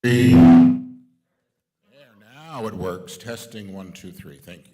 There, now it works. Testing 1, 2, 3. Thank you.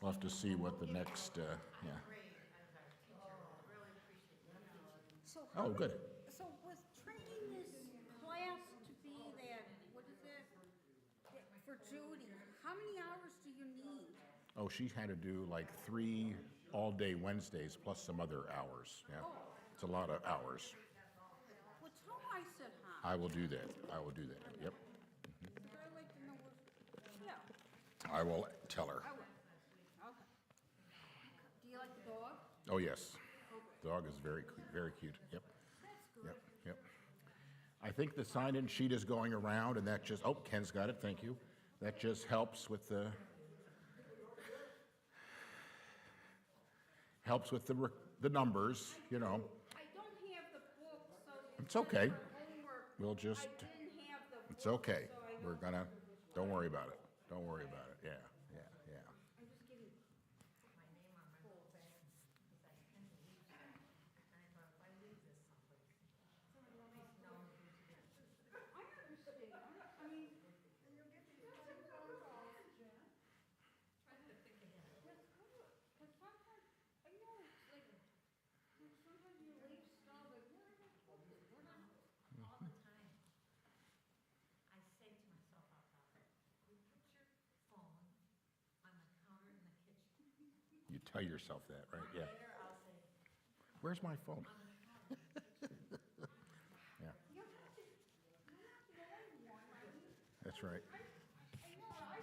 We'll have to see what the next, yeah. So Oh, good. So was training this class to be that, what is it? For Judy, how many hours do you need? Oh, she had to do like 3 all-day Wednesdays plus some other hours. Yeah, it's a lot of hours. Well, tell her I said hi. I will do that. I will do that. Yep. But I'd like to know what, yeah, I will tell her. I will. Okay. Do you like the dog? Oh, yes. Dog is very cute. Yep. That's good. Yep. Yep. I think the sign-in sheet is going around, and that just, oh, Ken's got it. Thank you. That just helps with the numbers, you know. I don't have the book, so It's okay. for homework, We'll just, I didn't have the book. it's okay. So I We're gonna, don't worry about it. Don't worry about it. Yeah, yeah, yeah. I'm just kidding. I understand. I mean, but sometimes, I know, it's like, sometimes you leave stuff, like, where did I put this? Where did I? All the time. I say to myself out loud, you put your phone on the counter in the kitchen. You tell yourself that, right? Yeah. Later I'll say, Where's my phone? on the counter in the kitchen. Yeah, You're not the only one. I mean, that's right. I know, I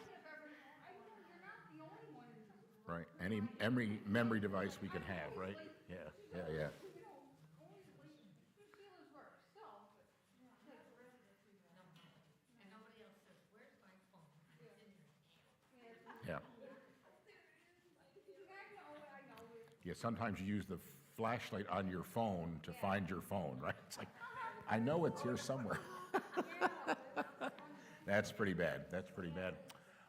Right, any memory device we can have, right? Yeah, yeah, yeah. And nobody else says, where's my phone? It's in your Yeah. Yeah, sometimes you use the flashlight on your phone to find your phone, right? It's like, I know it's here somewhere. That's pretty bad. That's pretty bad.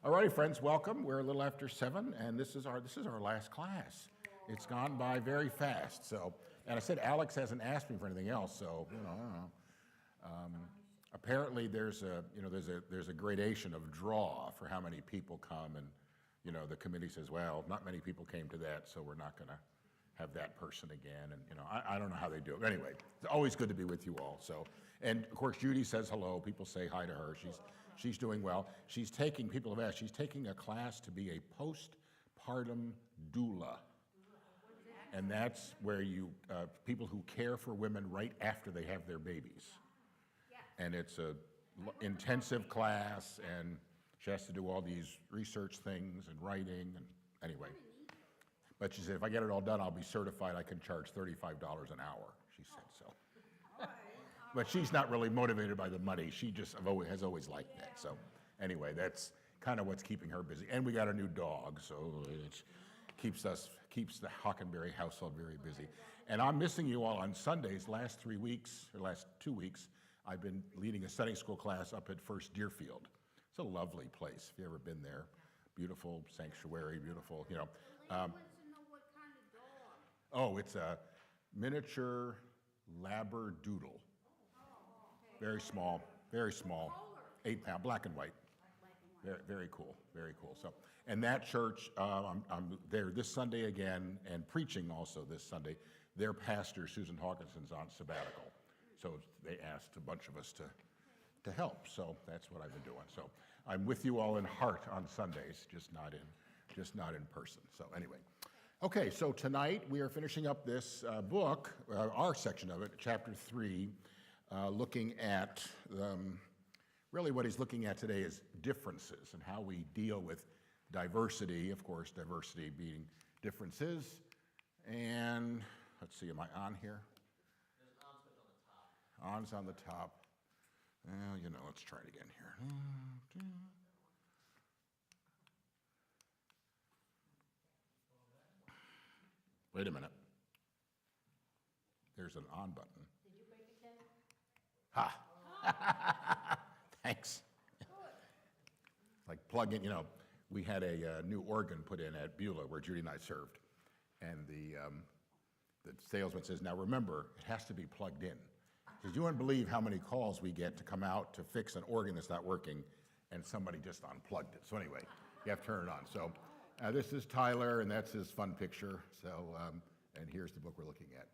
All righty, friends, welcome. We're a little after 7, and this is our last class. It's gone by very fast. So, and I said Alex hasn't asked me for anything else, so I don't know. Apparently, there's a gradation of draw for how many people come, and the committee says, well, not many people came to that, so we're not going to have that person again. And I don't know how they do it. Anyway, it's always good to be with you all. So, and of course, Judy says hello. People say hi to her. She's doing well. People have asked, she's taking a class to be a postpartum doula. And that's where people who care for women right after they have their babies. And it's a intensive class, and she has to do all these research things and writing, and anyway. But she said, if I get it all done, I'll be certified. I can charge $35 an hour, she said so. But she's not really motivated by the money. She just has always liked that. So anyway, that's kind of what's keeping her busy. And we got a new dog, so it keeps the Hockenberry household very busy. And I'm missing you all on Sundays. Last 2 weeks, I've been leading a Sunday school class up at First Deerfield. It's a lovely place, if you've ever been there. Beautiful sanctuary, beautiful, Lady wants to know what kind of dog. Oh, it's a miniature Labradoodle. Very small, 8-pound, black and white. Very, very cool, very cool. So, and that church, I'm there this Sunday again, and preaching also this Sunday. Their pastor, Susan Hawkinson's on sabbatical. So they asked a bunch of us to help. So that's what I've been doing. So I'm with you all in heart on Sundays, just not in person. So anyway. Okay, so tonight we are finishing up this book, our section of it, chapter 3, looking at, really what he's looking at today is differences and how we deal with diversity, of course, diversity being differences. And let's see, am I on here? On's on the top. Well, let's try it again here. Wait a minute. There's an on button. Did you break it, Ken? Ha! Thanks. Like plug in, we had a new organ put in at Beulah where Judy and I served. And the salesman says, now remember, it has to be plugged in. Because you wouldn't believe how many calls we get to come out to fix an organ that's not working, and somebody just unplugged it. So anyway, you have to turn it on. So this is Tyler, and that's his fun picture. So, and here's the book we're looking at.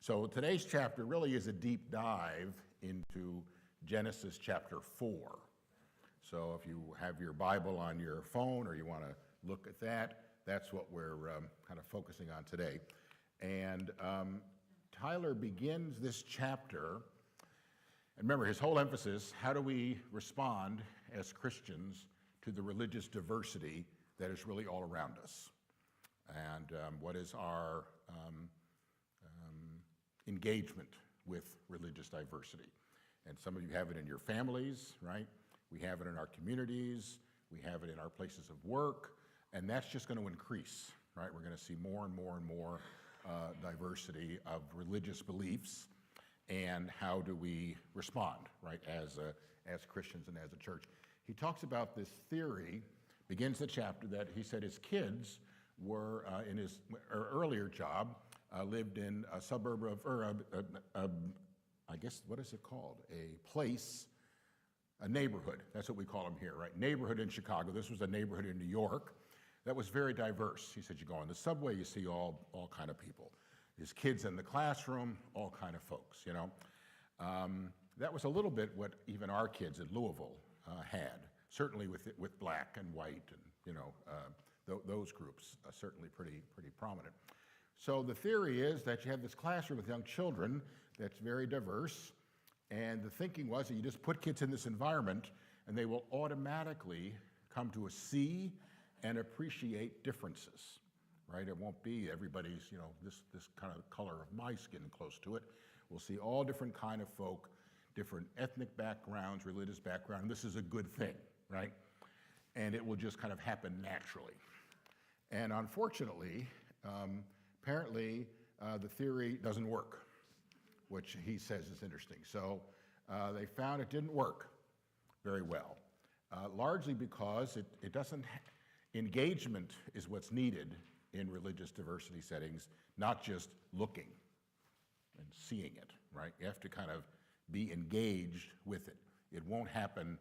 So today's chapter really is a deep dive into Genesis chapter 4. So if you have your Bible on your phone or you want to look at that, that's what we're kind of focusing on today. And Tyler begins this chapter, and remember his whole emphasis, how do we respond as Christians to the religious diversity that is really all around us? And what is our engagement with religious diversity? And some of you have it in your families, right? We have it in our communities, we have it in our places of work, and that's just going to increase, right? We're going to see more and more and more diversity of religious beliefs, and how do we respond, right, as Christians and as a church. He talks about this theory, begins the chapter, that he said his kids were, in his earlier job, lived in a suburb of, or I guess, what is it called? A neighborhood. That's what we call them here, right? Neighborhood in Chicago. This was a neighborhood in New York that was very diverse. He said, you go on the subway, you see all kind of people. His kids in the classroom, all kind of folks, That was a little bit what even our kids at Louisville had, certainly with black and white and, those groups, certainly pretty prominent. So the theory is that you have this classroom with young children that's very diverse, and the thinking was that you just put kids in this environment and they will automatically come to see and appreciate differences, right? It won't be everybody's, this kind of color of my skin close to it. We'll see all different kind of folk, different ethnic backgrounds, religious background. This is a good thing, right? And it will just kind of happen naturally. And unfortunately, apparently, the theory doesn't work, which he says is interesting. So they found it didn't work very well, largely because it doesn't, engagement is what's needed in religious diversity settings, not just looking and seeing it, right? You have to kind of be engaged with it. It won't happen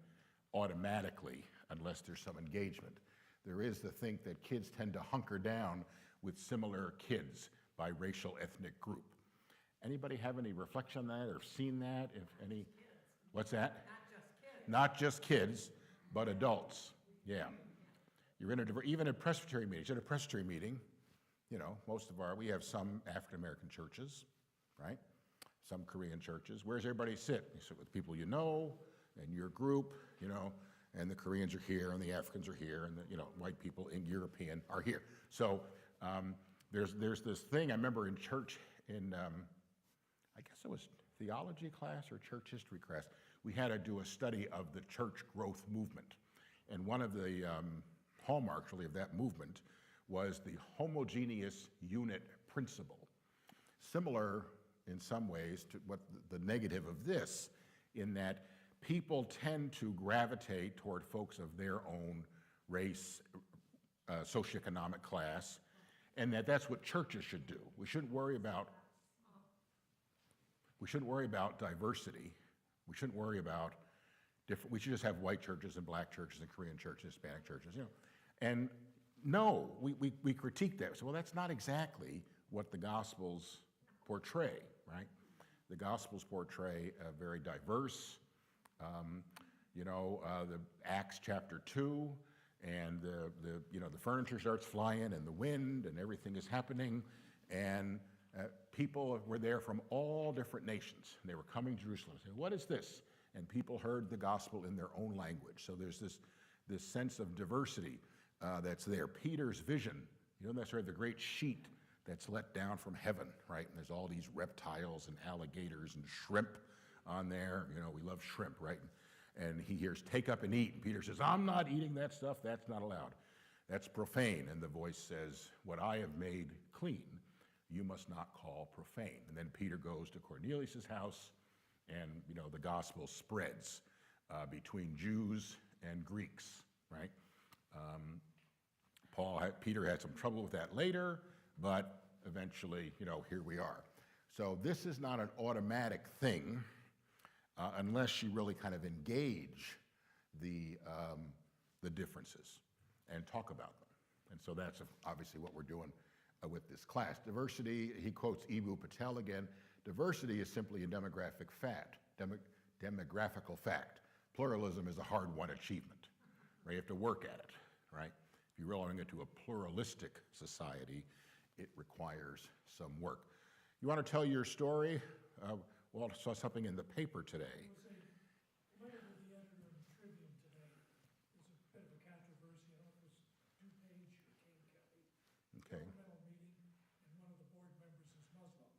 automatically unless there's some engagement. There is the think that kids tend to hunker down with similar kids by racial ethnic group. Anybody have any reflection on that or seen that? If any, what's that? Not just kids, but adults. Yeah. You're in even at Presbyterian meetings. At a Presbyterian meeting, we have some African American churches, right? Some Korean churches. Where's everybody sit? You sit with people you know, and your group, and the Koreans are here, and the Africans are here, and the white people and European are here. So there's this thing I remember in church in I guess it was theology class or church history class. We had to do a study of the church growth movement, and one of the hallmarks really of that movement was the homogeneous unit principle, similar in some ways to what the negative of this, in that people tend to gravitate toward folks of their own race, socioeconomic class, and that's what churches should do. We shouldn't worry about diversity. We shouldn't worry about we should just have white churches and black churches and Korean churches, Hispanic churches, And no, we critique that. So, well, that's not exactly what the Gospels portray, right? The Gospels portray a very diverse, the Acts chapter 2, and the furniture starts flying and the wind and everything is happening, and people were there from all different nations. They were coming to Jerusalem and saying, what is this? And people heard the gospel in their own language. So there's this sense of diversity that's there. Peter's vision, that's the great sheet that's let down from heaven, right? And there's all these reptiles and alligators and shrimp on there. We love shrimp, right? And he hears, take up and eat. And Peter says, I'm not eating that stuff. That's not allowed. That's profane. And the voice says, what I have made clean, you must not call profane. And then Peter goes to Cornelius' house, and the gospel spreads between Jews and Greeks, right? Peter had some trouble with that later, but eventually, here we are. So this is not an automatic thing unless you really kind of engage the differences and talk about them. And so that's obviously what we're doing with this class. Diversity, he quotes Eboo Patel again, diversity is simply a demographical fact. Pluralism is a hard-won achievement, right? You have to work at it, right? If you're rolling into a pluralistic society, it requires some work. You want to tell your story? Walt saw something in the paper today. The editor of the Tribune today. There's a bit of a controversy. I don't know if it was DuPage or Kane Kelly. Okay. Governmental meeting, and one of the board members is Muslim.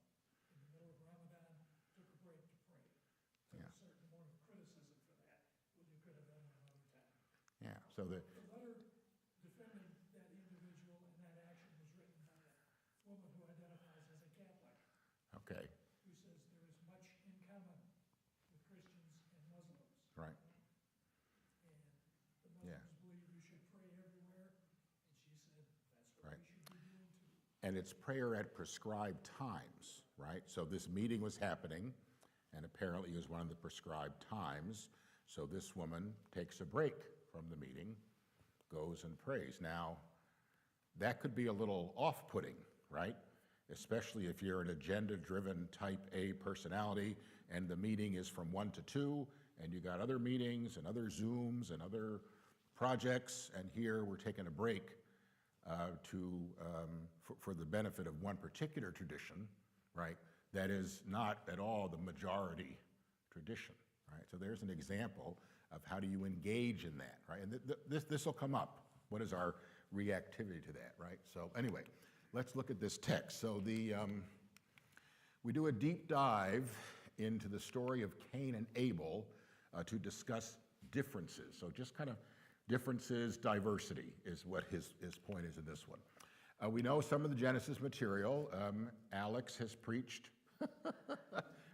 In the middle of Ramadan, took a break to pray. Took Yeah. a certain amount of criticism for that, when you could have done it another time. Yeah, so The letter defending that individual and that action was written by a woman who identifies as a Catholic, okay, who says there is much in common with Christians and Muslims. right, And the Yeah. Muslims believe you should pray everywhere, and she said that's what Right. we should be doing too. and it's prayer at prescribed times, right? So this meeting was happening, and apparently it was one of the prescribed times. So this woman takes a break from the meeting, goes and prays. Now, that could be a little off-putting, right? Especially if you're an agenda-driven type A personality and the meeting is from 1 to 2, and you got other meetings and other Zooms and other projects, and here we're taking a break for the benefit of one particular tradition, right? That is not at all the majority tradition, right? So there's an example of how do you engage in that, right? And this will come up. What is our reactivity to that, right? So anyway, let's look at this text. So we do a deep dive into the story of Cain and Abel to discuss differences. So just kind of differences, diversity is what his point is in this one. We know some of the Genesis material. Alex has preached,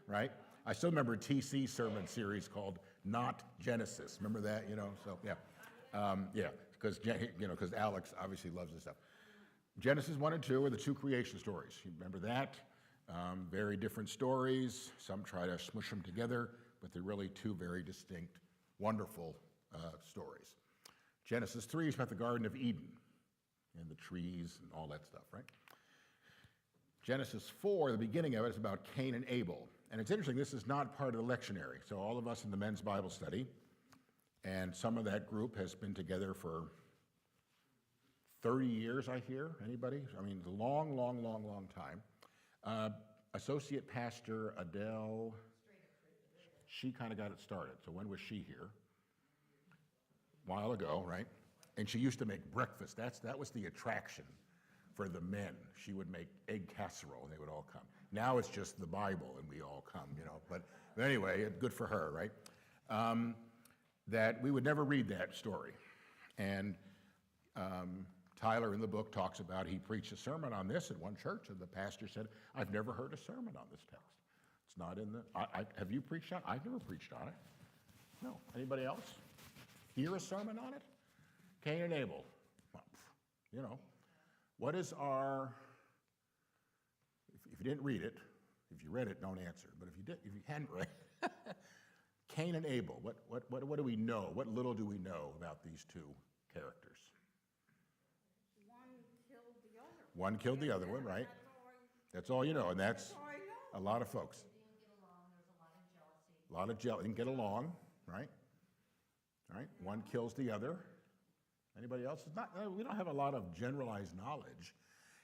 right? I still remember a TC sermon series called Not Genesis. Remember that, So yeah, because Alex obviously loves this stuff. Genesis 1 and 2 are the two creation stories. You remember that? Very different stories. Some try to smush them together, but they're really two very distinct, wonderful stories. Genesis 3 is about the Garden of Eden and the trees and all that stuff, right? Genesis 4, the beginning of it, is about Cain and Abel. And it's interesting, this is not part of the lectionary. So all of us in the men's Bible study, and some of that group has been together for 30 years, I hear. Anybody? I mean, a long, long, long, long time. Associate Pastor Adele, she kind of got it started. So when was she here? A while ago, right? And she used to make breakfast. That was the attraction for the men. She would make egg casserole, and they would all come. Now it's just the Bible, and we all come, But anyway, good for her, right? That we would never read that story. And Tyler in the book talks about he preached a sermon on this at one church, and the pastor said, "I've never heard a sermon on this text. It's not in the. Have you preached on it? I've never preached on it. No. Anybody else? Hear a sermon on it? Cain and Abel. Well, what is our? If you didn't read it, if you read it, don't answer. But if you hadn't read it, Cain and Abel. What do we know? What little do we know about these two characters? One killed the other one, right? That's all you know, and that's a lot of folks. They didn't get along, there's a lot of jealousy. A lot of jealousy. Didn't get along, right? Right? One kills the other. Anybody else? We don't have a lot of generalized knowledge.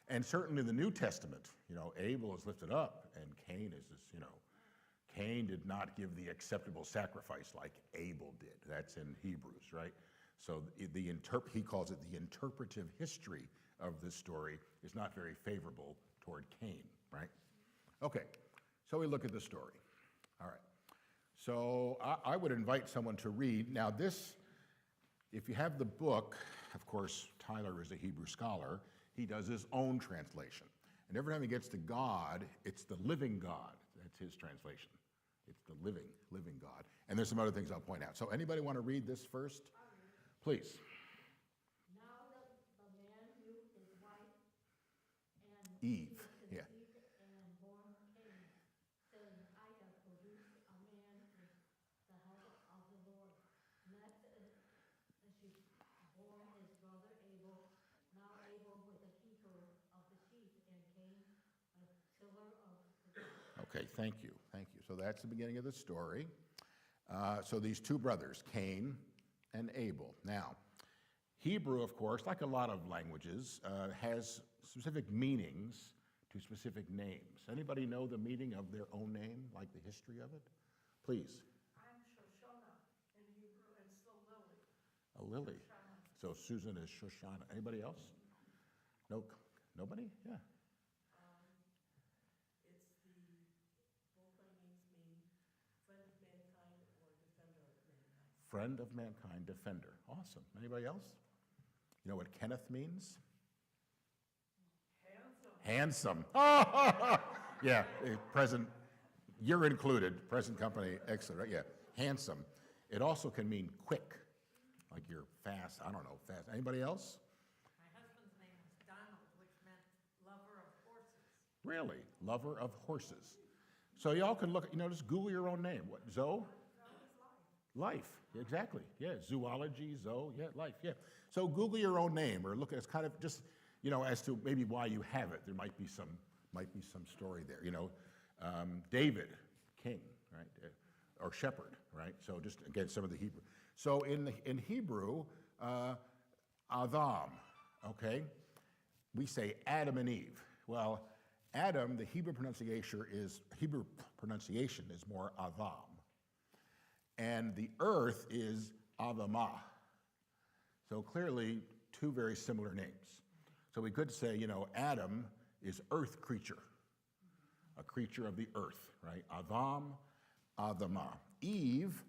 And certainly in the New Testament, Abel is lifted up, and Cain is this, Cain did not give the acceptable sacrifice like Abel did. That's in Hebrews, right? So he calls it the interpretive history of this story is not very favorable toward Cain, right? Okay, so we look at the story. All right. So I would invite someone to read. Now this, if you have the book, of course, Tyler is a Hebrew scholar. He does his own translation. And every time he gets to God, it's the living God. That's his translation. It's the living God. And there's some other things I'll point out. So anybody want to read this first? Please. Now the man knew his wife, and Eve, he yeah. conceived and born Cain, saying, I have produced a man with the help of the Lord. Next, she bore his brother Abel. Now Abel was a keeper of the sheep, and Cain a tiller of the ground. Okay, thank you. So that's the beginning of the story. So these two brothers, Cain and Abel. Now, Hebrew, of course, like a lot of languages, has specific meanings to specific names. Anybody know the meaning of their own name, like the history of it? Please. I'm Shoshana in Hebrew, and so Lily. A lily. Shoshana. So Susan is Shoshana. Anybody else? No, nobody? Yeah. It's both my names mean friend of mankind or defender of mankind. Friend of mankind, defender. Awesome. Anybody else? You know what Kenneth means? Handsome. Yeah, present. You're included. Present company. Excellent. Right? Yeah, handsome. It also can mean quick, like you're fast. I don't know, fast. Anybody else? My husband's name was Donald, which meant lover of horses. Really? Lover of horses. So y'all can look, just Google your own name. What, Zoe? Life, exactly. Yeah, zoology, Zoe, yeah, life, yeah. So Google your own name, or look at it's kind of just, as to maybe why you have it. There might be some story there. David, king, right, or shepherd, right. So just again some of the Hebrew. So in Hebrew, Adam, okay, we say Adam and Eve. Well, Adam, the Hebrew pronunciation is more Adam. And the earth is Adamah. So clearly, two very similar names. So we could say, Adam is earth creature, a creature of the earth, right? Adam, Adama. Eve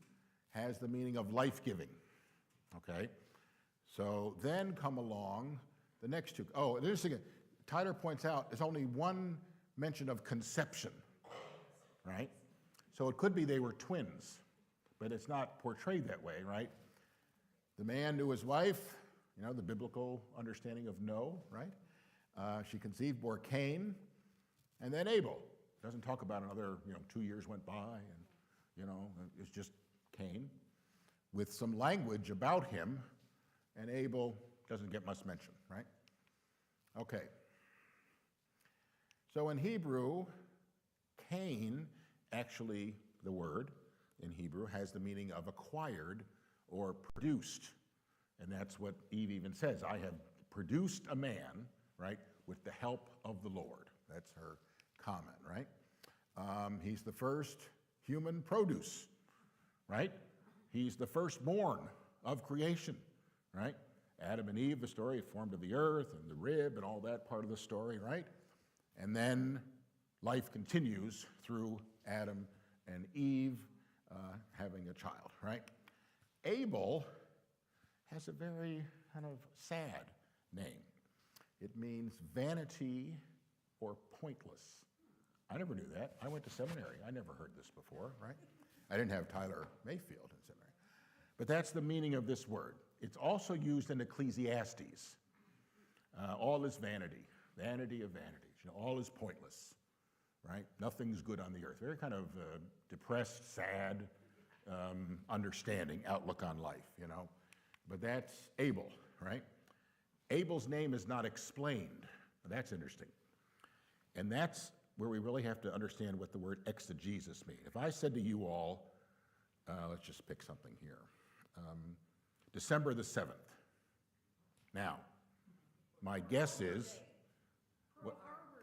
has the meaning of life-giving, okay? So then come along the next two. Oh, there's a, Tyler points out there's only one mention of conception, right? So it could be they were twins, but it's not portrayed that way, right? The man knew his wife, the biblical understanding of know, right? She conceived, bore Cain, and then Abel. Doesn't talk about another, 2 years went by, and, it's just Cain, with some language about him, and Abel doesn't get much mention, right? Okay. So in Hebrew, Cain, actually, the word in Hebrew has the meaning of acquired or produced. And that's what Eve even says. I have produced a man, right, with the help of the Lord. That's her comment, right? He's the first human produce, right? He's the firstborn of creation, right? Adam and Eve, the story formed of the earth and the rib and all that part of the story, right? And then life continues through Adam and Eve having a child, right? Abel has a very kind of sad name. It means vanity or pointless. I never knew that. I went to seminary. I never heard this before, right? I didn't have Tyler Mayfield in seminary. But that's the meaning of this word. It's also used in Ecclesiastes. All is vanity, vanity of vanities. All is pointless, right? Nothing's good on the earth. Very kind of depressed, sad understanding, outlook on life, But that's Abel, right? Abel's name is not explained. That's interesting. And that's where we really have to understand what the word exegesis means. If I said to you all, let's just pick something here, December the 7th. Now, my guess is,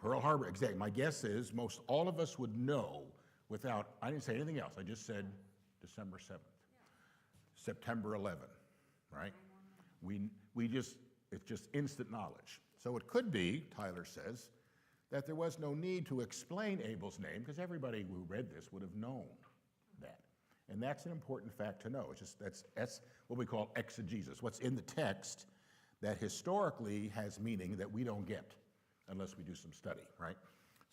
Pearl Harbor, exactly. My guess is most all of us would know without, I didn't say anything else. I just said December 7th. September 11, right? It's just instant knowledge. So it could be, Tyler says, that there was no need to explain Abel's name because everybody who read this would have known that. And that's an important fact to know. It's just that's what we call exegesis. What's in the text that historically has meaning that we don't get unless we do some study, right?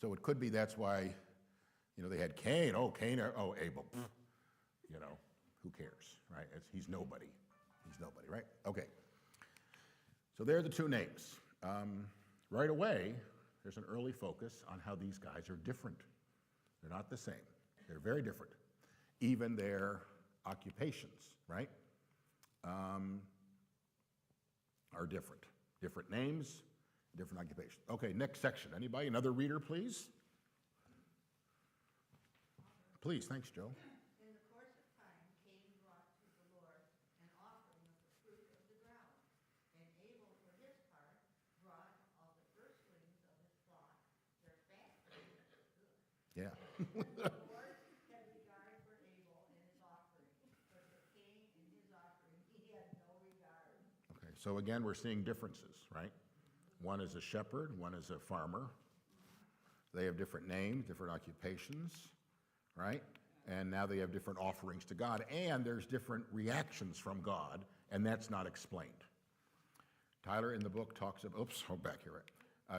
So it could be that's why, they had Cain, Abel, who cares, right? He's nobody. He's nobody, right? Okay. So there are the two names. Right away, there's an early focus on how these guys are different. They're not the same. They're very different. Even their occupations, right, are different. Different names, different occupations. Okay, next section. Anybody? Another reader, please? Please, thanks, Joe. In the course of time, Cain brought to the Lord an offering of the fruit of the ground, and Abel, for his part, brought of the firstlings of his flock, their fatlings. Yeah. The Lord had regard for Abel and his offering, but for Cain and his offering he had no regard. Okay, so again, we're seeing differences, right? One is a shepherd, one is a farmer. They have different names, different occupations, right? And now they have different offerings to God, and there's different reactions from God, and that's not explained. Tyler in the book talks about,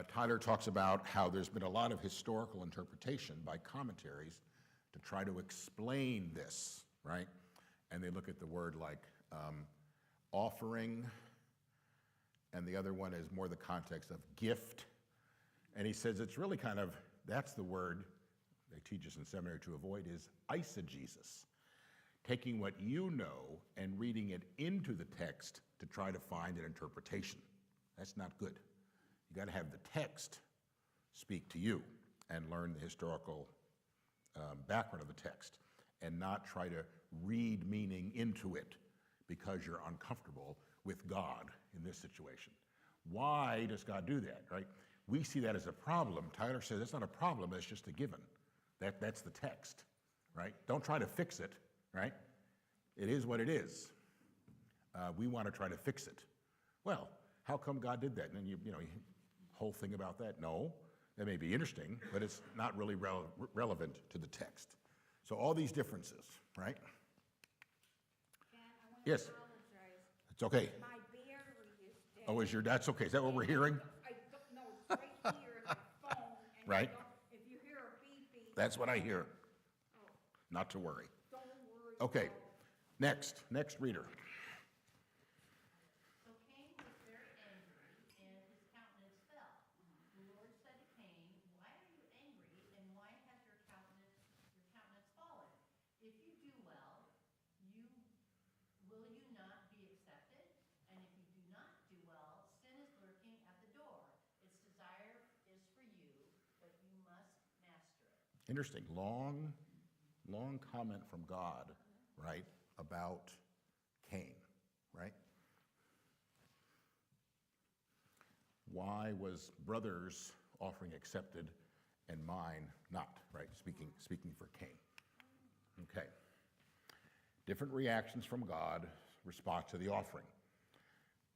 Tyler talks about how there's been a lot of historical interpretation by commentaries to try to explain this, right? And they look at the word like offering, and the other one is more the context of gift. And he says it's really kind of, that's the word they teach us in seminary to avoid, is eisegesis. Taking what you know and reading it into the text to try to find an interpretation. That's not good. You got to have the text speak to you and learn the historical background of the text and not try to read meaning into it because you're uncomfortable with God in this situation. Why does God do that, right? We see that as a problem. Tyler says it's not a problem, it's just a given. That's the text, right? Don't try to fix it, right? It is what it is. We want to try to fix it. Well, how come God did that? And then whole thing about that. No, that may be interesting, but it's not really relevant to the text. So all these differences, right? Ken, I want to Yes. apologize. It's okay. My battery is dead. Oh, that's okay. Is that what we're hearing? I don't know, it's right here in my phone. And Right. If you hear a beep beep. That's what I hear. Oh, Not to worry. don't worry. Okay, about next reader. So Cain was very angry, and his countenance fell. The Lord said to Cain, "Why are you angry, and why has your countenance fallen? If you do well, will you not be accepted? And if you do not do well, sin is lurking at the door. Its desire is for you, but you must master it." Interesting, long comment from God, right, about Cain, right? Why was brother's offering accepted and mine not, right? Speaking for Cain. Okay. Different reactions from God, response to the offering.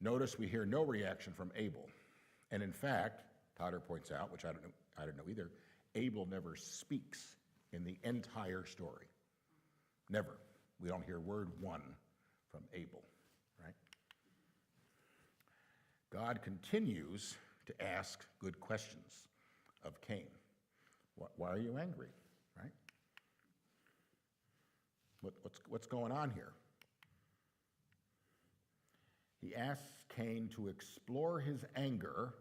Notice we hear no reaction from Abel. And in fact, Potter points out, which I don't know either, Abel never speaks in the entire story. Never. We don't hear word one from Abel, right? God continues to ask good questions of Cain. Why are you angry, right? What's going on here? He asks Cain to explore his anger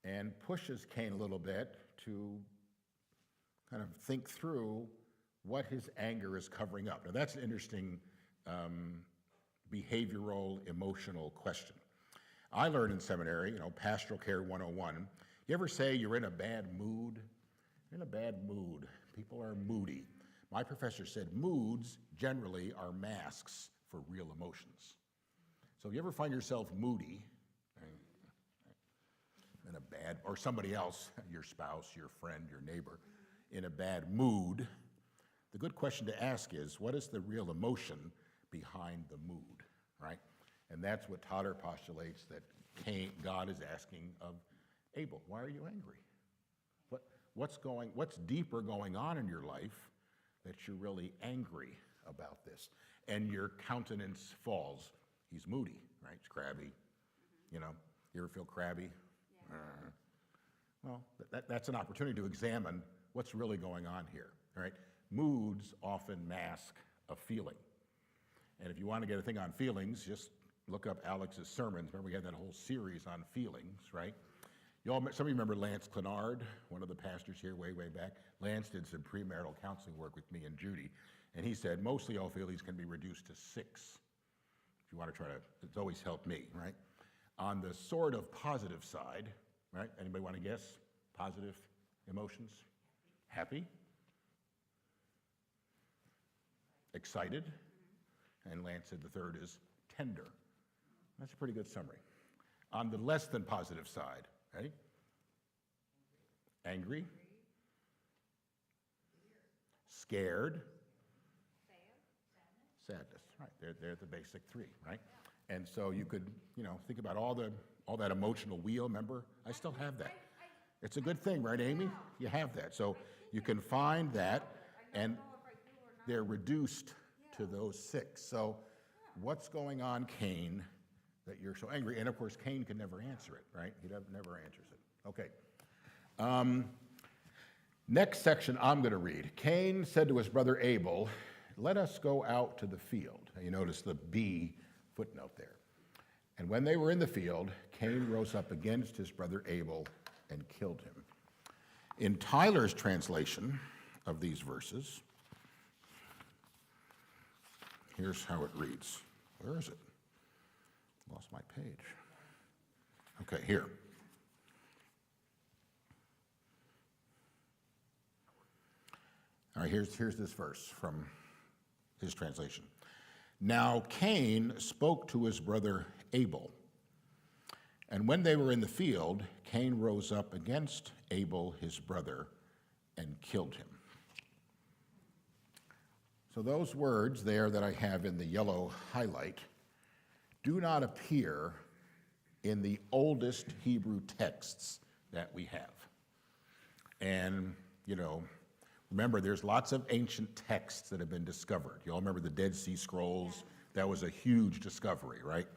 and pushes Cain a little bit to kind of think through what his anger is covering up. Now that's an interesting behavioral, emotional question. I learned in seminary, Pastoral Care 101, you ever say you're in a bad mood? You're in a bad mood. People are moody. My professor said moods generally are masks for real emotions. So if you ever find yourself moody, in a bad, or somebody else, your spouse, your friend, your neighbor, in a bad mood, the good question to ask is, what is the real emotion behind the mood, right? And that's what Totter postulates that God is asking of Abel. Why are you angry? What's deeper going on in your life that you're really angry about this? And your countenance falls. He's moody, right? He's crabby. You ever feel crabby? Yeah. Well, that's an opportunity to examine what's really going on here, right? Moods often mask a feeling. And if you want to get a thing on feelings, just look up Alex's sermons. Remember, we had that whole series on feelings, right? Some of you remember Lance Clenard, one of the pastors here way back. Lance did some premarital counseling work with me and Judy, and he said mostly all feelings can be reduced to 6. If you want to try to, it's always helped me, right? On the sort of positive side, right? Anybody want to guess? Positive emotions? Happy? Excited? And Lance said the third is tender. That's a pretty good summary. On the less than positive side, ready? Angry? Scared? Sadness. Right, they're the basic 3, right? And so you could, think about all that emotional wheel, remember? I still have that. It's a good thing, right, Amy? You have that. So you can find that, and they're reduced to those 6. So what's going on, Cain, that you're so angry? And of course, Cain can never answer it, right? He never answers it. Okay. Next section I'm going to read. Cain said to his brother Abel, "Let us go out to the field." Now you notice the B footnote there. And when they were in the field, Cain rose up against his brother Abel and killed him. In Tyler's translation of these verses, here's how it reads. Where is it? Lost my page. Okay, here. All right, here's this verse from his translation. Now Cain spoke to his brother Abel, and when they were in the field, Cain rose up against Abel, his brother, and killed him. So those words there that I have in the yellow highlight do not appear in the oldest Hebrew texts that we have. And, you know, remember, there's lots of ancient texts that have been discovered. You all remember the Dead Sea Scrolls? That was a huge discovery, right?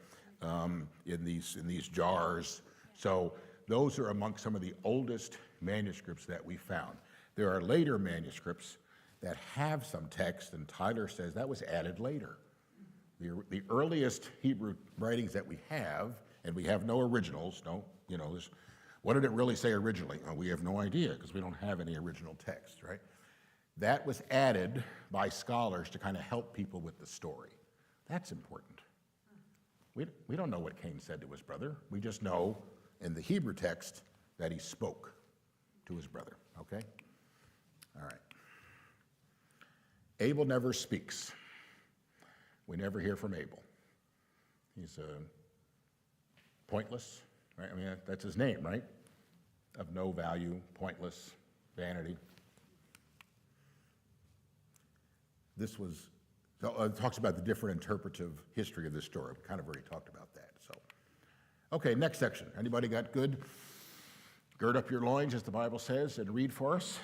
In these jars. So those are among some of the oldest manuscripts that we found. There are later manuscripts that have some text, and Tyler says that was added later. The earliest Hebrew writings that we have, and we have no originals, what did it really say originally? We have no idea because we don't have any original text, right? That was added by scholars to kind of help people with the story. That's important. We don't know what Cain said to his brother. We just know in the Hebrew text that he spoke to his brother, okay? All right. Abel never speaks. We never hear from Abel. He's pointless, right? I mean, that's his name, right? Of no value, pointless, vanity. This was, it talks about the different interpretive history of this story. We kind of already talked about that, so. Okay, next section. Anybody got good? Gird up your loins, as the Bible says, and read for us.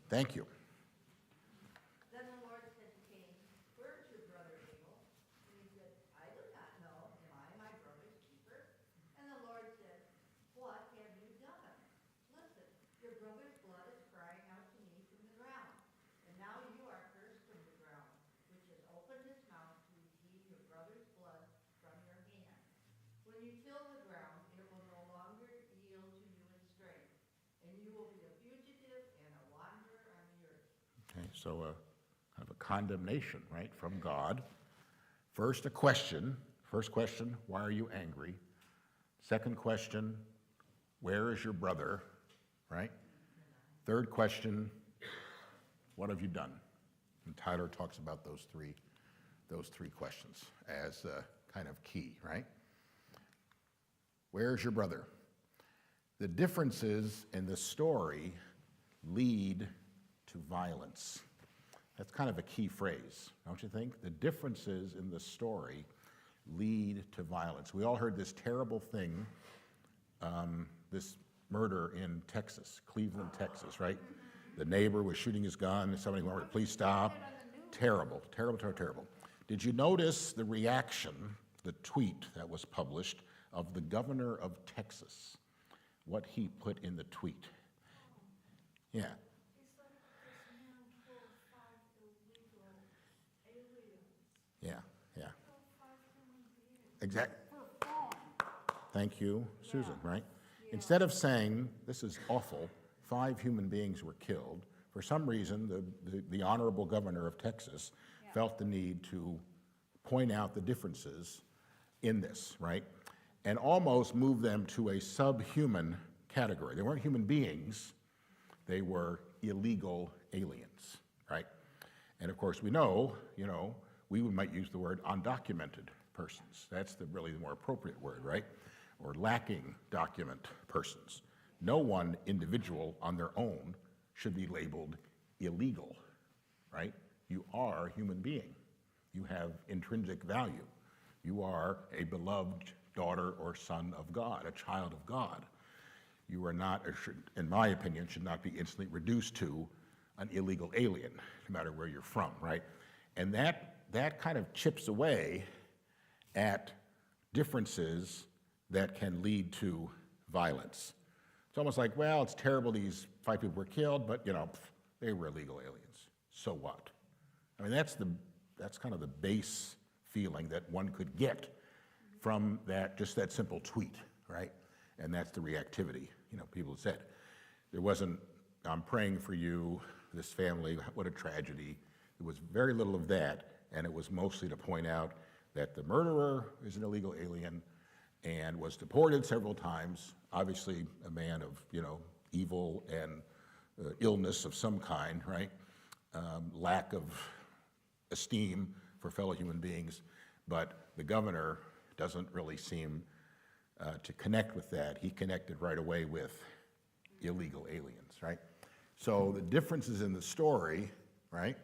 Thank you. Then the Lord said to Cain, "Where is your brother Abel?" And he said, "I do not know. Am I my brother's keeper?" And the Lord said, "What have you done? Listen, your brother's blood is crying out to me from the ground. And now you are cursed from the ground, which has opened its mouth to receive your brother's blood from your hand. When you till the ground, it will no longer yield to you in strength, and you will be a fugitive and a wanderer on the earth." Okay, so kind of a condemnation, right, from God. First, a question. First question, why are you angry? Second question, where is your brother, right? Third question, what have you done? And Tyler talks about those three questions as kind of key, right? Where is your brother? The differences in the story lead to violence. That's kind of a key phrase, don't you think? The differences in the story lead to violence. We all heard this terrible thing, this murder in Texas, Cleveland, Texas, right? The neighbor was shooting his gun, somebody went, "Please stop." Terrible, terrible, terrible, terrible. Did you notice the reaction, the tweet that was published of the governor of Texas? What he put in the tweet? Yeah. It's like this man killed 5 illegal aliens. Yeah. Killed 5 human beings. Exactly. Thank you, Susan, right? Instead of saying, this is awful, 5 human beings were killed, for some reason, the honorable governor of Texas felt the need to point out the differences in this, right? And almost move them to a subhuman category. They weren't human beings, they were illegal aliens, right? And of course, we know, we might use the word undocumented persons. That's really the more appropriate word, right? Or lacking document persons. No one individual on their own should be labeled illegal, right? You are a human being. You have intrinsic value. You are a beloved daughter or son of God, a child of God. You are not, or should, in my opinion, should not be instantly reduced to an illegal alien, no matter where you're from, right? And that kind of chips away at differences that can lead to violence. It's almost like, well, it's terrible these 5 people were killed, but they were illegal aliens. So what? I mean, that's kind of the base feeling that one could get from just that simple tweet, right? And that's the reactivity. People have said, there wasn't, "I'm praying for you, this family, what a tragedy." There was very little of that, and it was mostly to point out that the murderer is an illegal alien and was deported several times, obviously a man of, evil and illness of some kind, right? Lack of esteem for fellow human beings, but the governor doesn't really seem to connect with that. He connected right away with illegal aliens, right? So the differences in the story, right,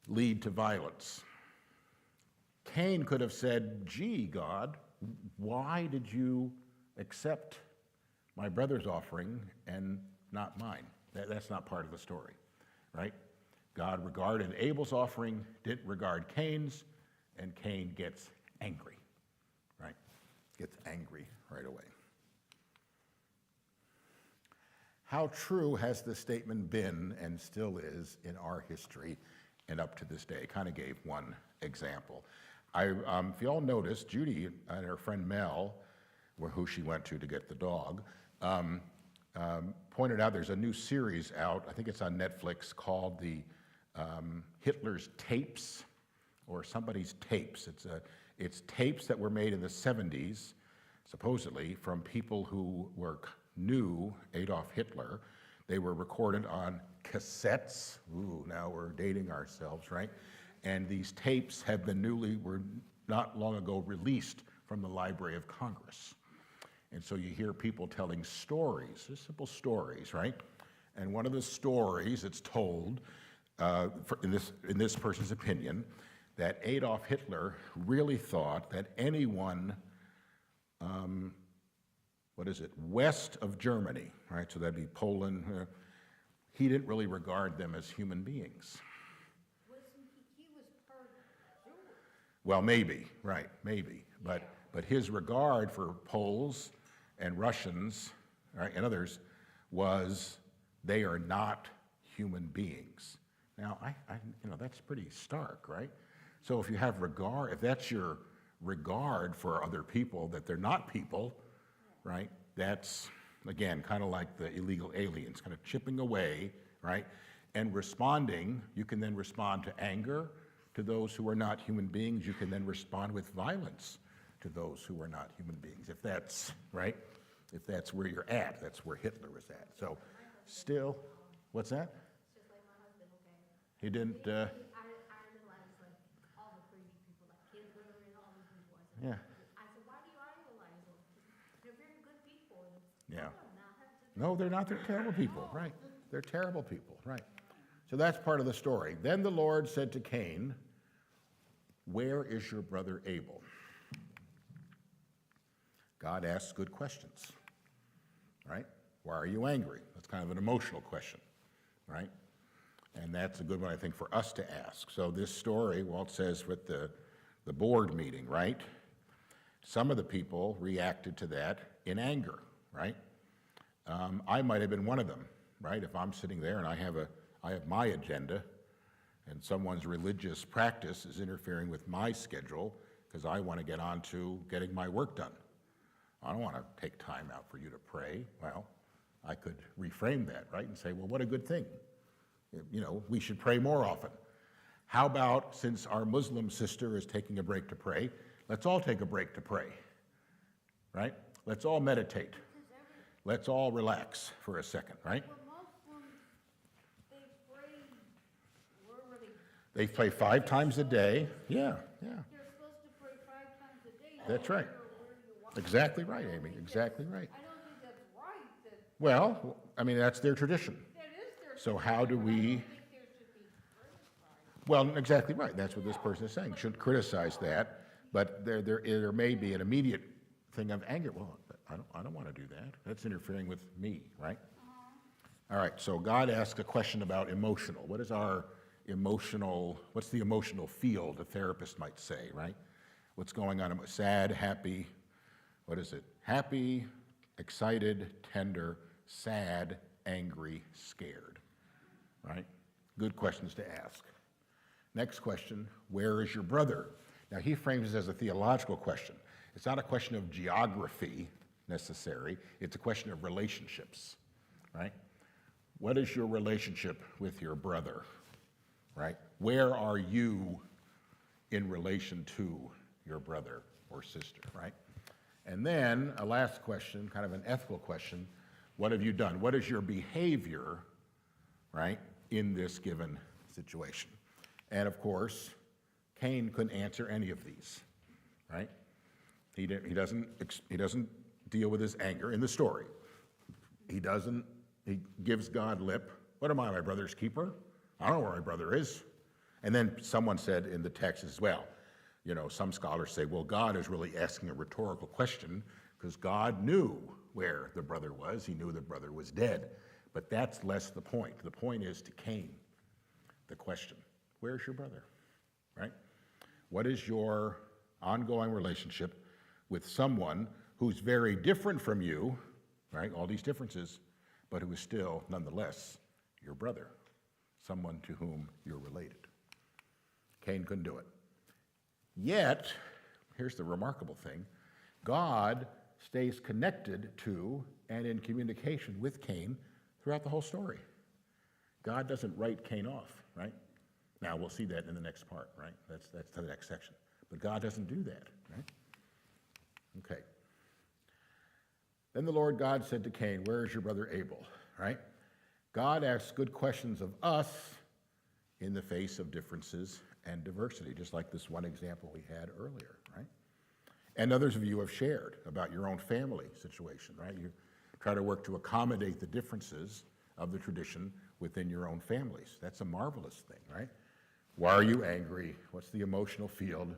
lead to violence. Cain could have said, gee, God, why did you accept my brother's offering and not mine? That's not part of the story, right? God regarded Abel's offering, didn't regard Cain's, and Cain gets angry, right? Gets angry right away. How true has this statement been and still is in our history and up to this day? Kind of gave one example. If you all noticed, Judy and her friend Mel, who she went to get the dog, pointed out there's a new series out, I think it's on Netflix, called the Hitler's Tapes, or somebody's tapes. It's tapes that were made in the 70s, supposedly, from people who knew Adolf Hitler. They were recorded on cassettes. Ooh, now we're dating ourselves, right? And these tapes were not long ago released from the Library of Congress. And so you hear people telling stories, just simple stories, right? And one of the stories it's told, in this person's opinion, that Adolf Hitler really thought that anyone, west of Germany, right? So that'd be Poland. He didn't really regard them as human beings. He was part of Jewish. Well, maybe, right, maybe. But his regard for Poles and Russians, right, and others was they are not human beings. Now, that's pretty stark, right? So if you have regard, if that's your regard for other people, that they're not people, right? That's, again, kind of like the illegal aliens, kind of chipping away, right? And responding, you can then respond to anger to those who are not human beings. You can then respond with violence to those who are not human beings, if that's, right? If that's where you're at, that's where Hitler was at. So still, what's that? It's just like my husband, okay? He didn't, I idolize like all the crazy people, like Hitler and all these people. yeah, I said, why do you idolize them? They're very good people. And yeah. no, No, they're not. They're terrible people, right? They're terrible people, right? So that's part of the story. Then the Lord said to Cain, where is your brother Abel? God asks good questions, right? Why are you angry? That's kind of an emotional question, right? And that's a good one, I think, for us to ask. So this story, Walt says with the board meeting, right? Some of the people reacted to that in anger, right? I might have been one of them, right? If I'm sitting there and I have my agenda and someone's religious practice is interfering with my schedule because I want to get on to getting my work done. I don't want to take time out for you to pray. Well, I could reframe that, right? And say, well, what a good thing. We should pray more often. How about, since our Muslim sister is taking a break to pray, let's all take a break to pray, right? Let's all meditate. Let's all relax for a second, right? Well, Muslims, they pray, wherever They pray 5 times a day. Yeah. they're supposed to pray 5 times a day. That's right. Where do you want? Exactly right, Amy. Exactly right. I don't think that's right. Well, that's their tradition. That is their. So how do I don't we... think there should be criticized. Well, exactly right. That's what this person is saying. Shouldn't criticize that, but there may be an immediate thing of anger. Well, I don't want to do that. That's interfering with me, right? All right. So God asked a question about emotional. What's the emotional field, a therapist might say, right? What's going on? Sad, happy. What is it? Happy, excited, tender, sad, angry, scared, right? Good questions to ask. Next question, where is your brother? Now he frames it as a theological question. It's not a question of geography necessary, it's a question of relationships, right? What is your relationship with your brother, right? Where are you in relation to your brother or sister, right? And then a last question, kind of an ethical question, what have you done? What is your behavior, right, in this given situation? And of course, Cain couldn't answer any of these, right? He doesn't deal with his anger in the story. He gives God lip. What am I, my brother's keeper? I don't know where my brother is. And then someone said in the text as well, You know, some scholars say, well, God is really asking a rhetorical question because God knew where the brother was. He knew the brother was dead. But that's less the point. The point is to Cain, the question, where's your brother, right? What is your ongoing relationship with someone who's very different from you, right? All these differences, but who is still, nonetheless, your brother, someone to whom you're related. Cain couldn't do it. Yet, here's the remarkable thing, God stays connected to and in communication with Cain throughout the whole story. God doesn't write Cain off, right? Now, we'll see that in the next part, right? That's the next section. But God doesn't do that, right? Okay. Then the Lord God said to Cain, where is your brother Abel, right? God asks good questions of us in the face of differences and diversity, just like this one example we had earlier, right? And others of you have shared about your own family situation, right? You try to work to accommodate the differences of the tradition within your own families. That's a marvelous thing, right? Why are you angry? What's the emotional field?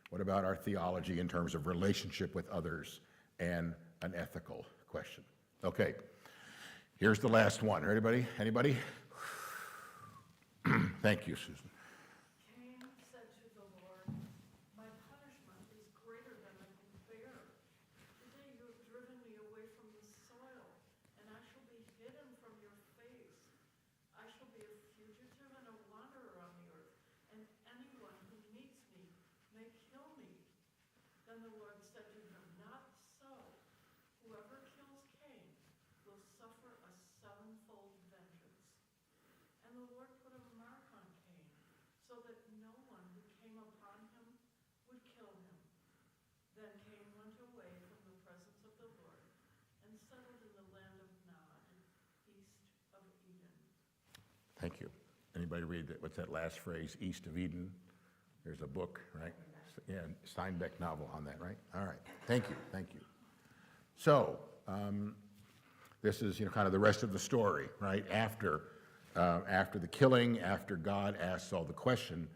What about our theology in terms of relationship with others and an ethical question? Okay, here's the last one. Anybody? Thank you, Susan. Cain said to the Lord, my punishment is greater than I can bear. Today you have driven me away from the soil, and I shall be hidden from your face. I shall be a fugitive and a wanderer on the earth, and anyone who meets me may kill me. Then the Lord said to him, not so. Whoever kills Cain will suffer a sevenfold vengeance. And the Lord put a mark on Cain, so that no one who came upon him would kill him. Then Cain went away from the presence of the Lord and settled in the land of Nod, east of Eden. Thank you. Anybody read that? What's that last phrase? East of Eden. There's a book, right? Yeah, Steinbeck novel on that, right? All right. Thank you. So this is, kind of the rest of the story, right? After the killing, after God asks all the question,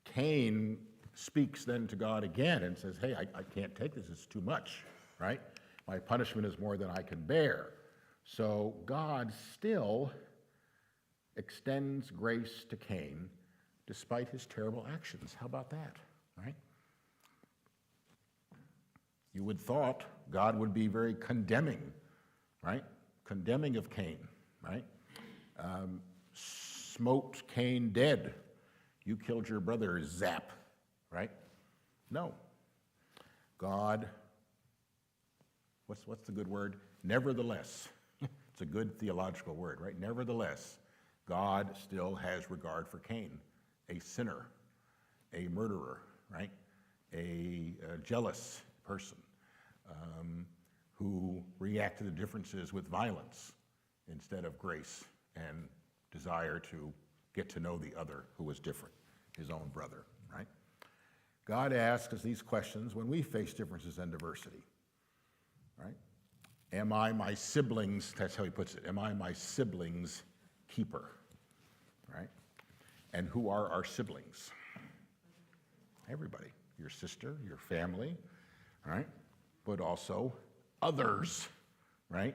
Cain speaks then to God again and says, hey, I can't take this. It's too much, right? My punishment is more than I can bear. So God still extends grace to Cain despite his terrible actions. How about that, right? You would thought God would be very condemning, right? Condemning of Cain, right? Smote Cain dead. You killed your brother, zap, right? No. God, what's the good word? Nevertheless. It's a good theological word, right? Nevertheless, God still has regard for Cain, a sinner, a murderer, right? A jealous person who reacted to differences with violence instead of grace and desire to get to know the other who was different, his own brother, right? God asks us these questions when we face differences and diversity, right? Am I my siblings, that's how he puts it, am I my siblings' keeper, right? And who are our siblings? Everybody, your sister, your family, right? But also others, right?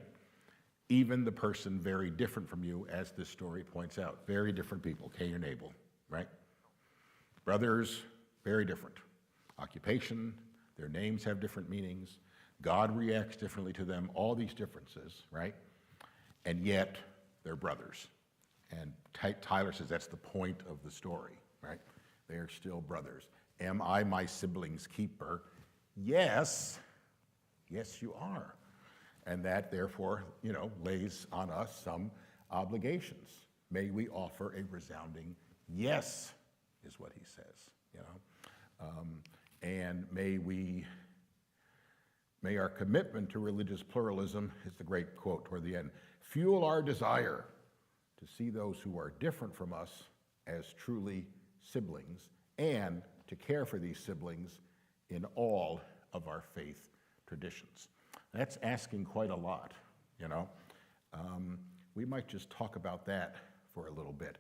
Even the person very different from you, as this story points out. Very different people, Cain and Abel, right? Brothers, very different. Occupation, their names have different meanings. God reacts differently to them, all these differences, right? And yet, they're brothers. And Tyler says that's the point of the story, right? They are still brothers. Am I my sibling's keeper? Yes. Yes, you are. And that, therefore, lays on us some obligations. May we offer a resounding yes, is what he says, and may our commitment to religious pluralism, is the great quote toward the end, fuel our desire to see those who are different from us as truly siblings and to care for these siblings in all of our faith traditions. That's asking quite a lot, We might just talk about that for a little bit.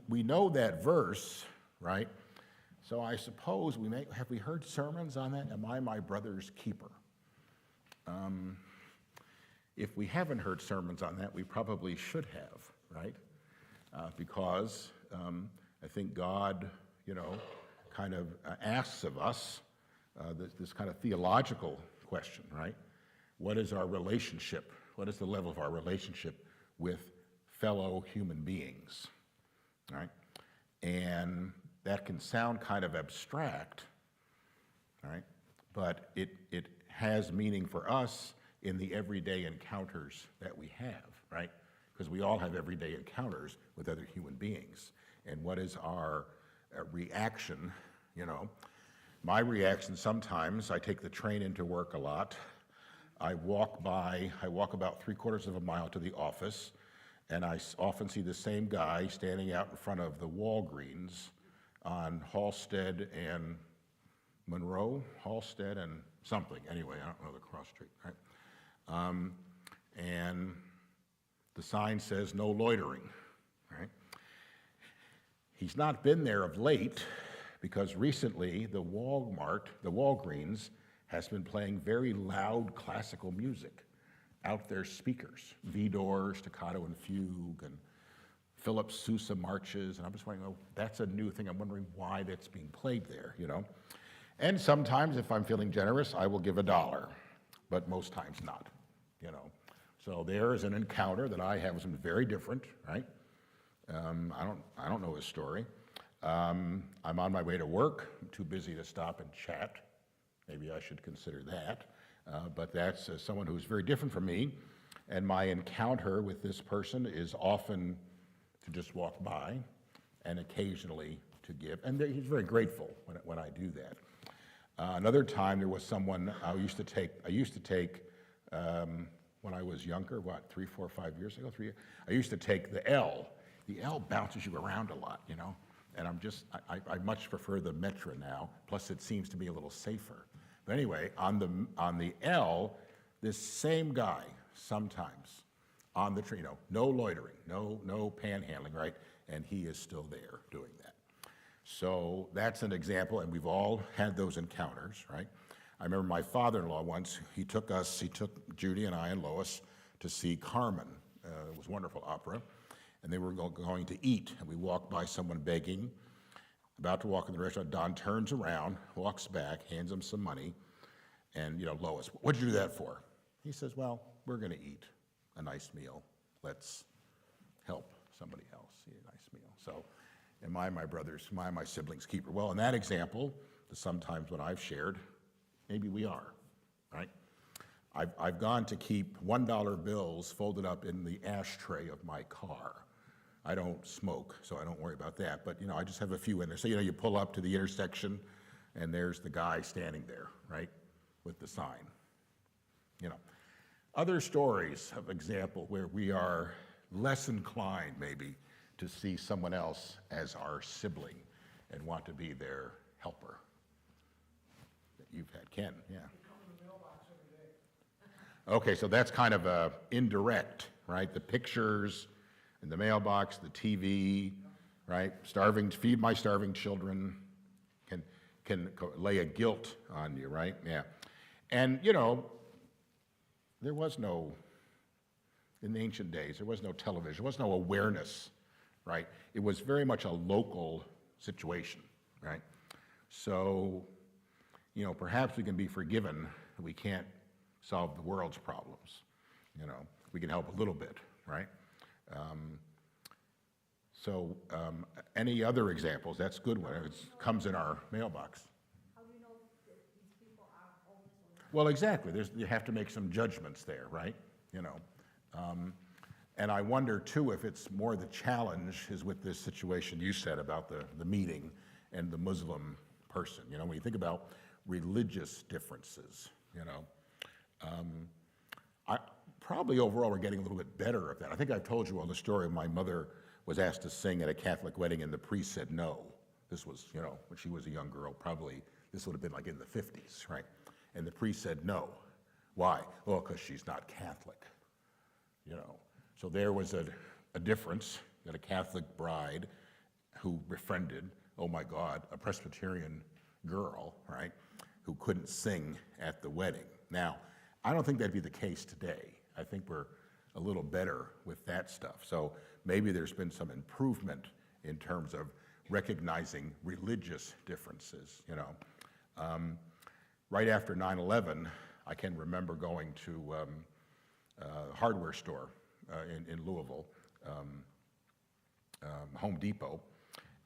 We know that verse, right? So I suppose have we heard sermons on that? Am I my brother's keeper? If we haven't heard sermons on that, we probably should have, right? Because I think God, kind of asks of us this kind of theological question, right? What is our relationship? What is the level of our relationship with fellow human beings, right? And that can sound kind of abstract, right? But it has meaning for us in the everyday encounters that we have, right? Because we all have everyday encounters with other human beings. And what is our reaction, My reaction sometimes, I take the train into work a lot. I walk about 3/4 of a mile to the office, and I often see the same guy standing out in front of the Walgreens on Halsted and Monroe, Halsted and something. Anyway, I don't know the cross street, right? And the sign says no loitering, right? He's not been there of late because recently the Walgreens has been playing very loud classical music out their speakers, Vidor, staccato and fugue, and Philip Sousa marches, and I'm just wondering, that's a new thing. I'm wondering why that's being played there, And sometimes, if I'm feeling generous, I will give $1, but most times not, So there is an encounter that I have with something very different, right? I don't know his story. I'm on my way to work. I'm too busy to stop and chat. Maybe I should consider that. But that's someone who's very different from me. And my encounter with this person is often to just walk by and occasionally to give. And he's very grateful when I do that. Another time there was someone I used to take when I was younger, 3, 4, 5 years ago, 3 years, I used to take the L. The L bounces you around a lot, and I much prefer the Metra now, plus it seems to be a little safer. But anyway, on the L, this same guy sometimes on the train, no loitering, no panhandling, right? And he is still there doing that. So that's an example, and we've all had those encounters, right? I remember my father-in-law once, he took Judy and I and Lois to see Carmen. It was a wonderful opera. And they were going to eat, and we walked by someone begging, about to walk in the restaurant. Don turns around, walks back, hands him some money, and, Lois, what'd you do that for? He says, well, we're going to eat a nice meal. Let's help somebody else eat a nice meal. So, am I my siblings' keeper? Well, in that example, sometimes what I've shared, maybe we are, right? I've gone to keep $1 bills folded up in the ashtray of my car. I don't smoke, so I don't worry about that. But, I just have a few in there. So, you pull up to the intersection, and there's the guy standing there, right, with the sign. Other stories of example where we are less inclined, maybe, to see someone else as our sibling and want to be their helper. You've had Ken, yeah. Okay, so that's kind of indirect, right? The pictures in the mailbox, the TV, right? Feed my starving children can lay a guilt on you, right? Yeah. And, there was in the ancient days, there was no television, there was no awareness, right? It was very much a local situation, right? So, perhaps we can be forgiven. We can't solve the world's problems. We can help a little bit, right? Any other examples? That's a good one. It comes in our mailbox. How do you know that these people are homeless or not? Well, exactly. You have to make some judgments there, right? And I wonder, too, if it's more the challenge is with this situation you said about the meeting and the Muslim person. When you think about religious differences, probably overall we're getting a little bit better at that. I think I've told you all the story of my mother was asked to sing at a Catholic wedding and the priest said no. This was, when she was a young girl, probably this would have been like in the 50s, right? And the priest said no. Why? Well, because she's not Catholic, So there was a difference that a Catholic bride who befriended, oh my God, a Presbyterian girl, right, who couldn't sing at the wedding. Now, I don't think that'd be the case today. I think we're a little better with that stuff. So maybe there's been some improvement in terms of recognizing religious differences, you know. Right after 9/11, I can remember going to a hardware store in Louisville, Home Depot,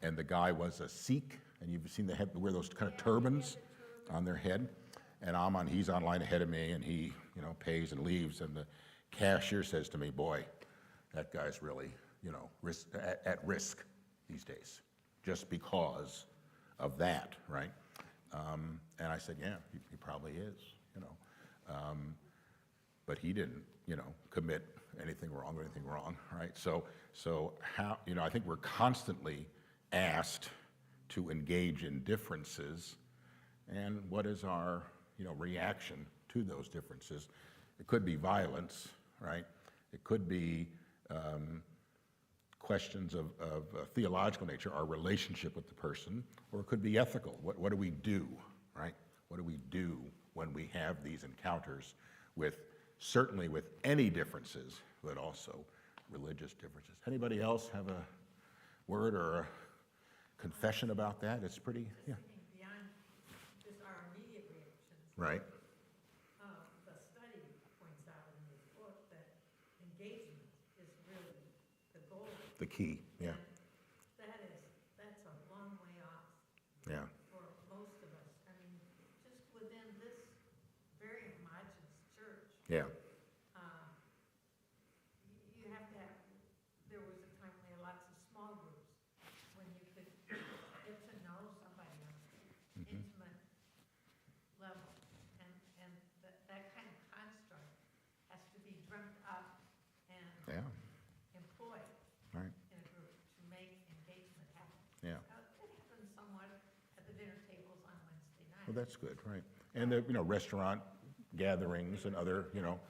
and the guy was a Sikh, and you've seen the head, wear those kind of turbans on their head, and he's on line ahead of me, and he, you know, pays and leaves, and the cashier says to me, boy, that guy's really, you know, at risk these days, just because of that, right? And I said, yeah, he probably is, you know. But he didn't, you know, commit anything wrong, right? So how, you know, I think we're constantly asked to engage in differences, and what is our, you know, reaction to those differences? It could be violence, right? It could be questions of theological nature, our relationship with the person, or it could be ethical. What do we do, right? What do we do when we have these encounters with, certainly with any differences, but also religious differences? Anybody else have a word or a confession about that? It's pretty, yeah. Beyond just our immediate reactions. Right. The study points out in this book that engagement is really the goal. The key, yeah. And that's a long way off Yeah. for most of us. I mean, just within this very homogeneous church, Yeah. you have to have, there was a time when we had lots of small groups, when you could get to know somebody on an intimate level. And that kind of construct has to be dreamt up and Yeah. employed Right. in a group to make engagement happen. Yeah. It happens somewhat at the dinner tables on Wednesday night. Well, that's good, right? And the, you know, restaurant gatherings and other, you know,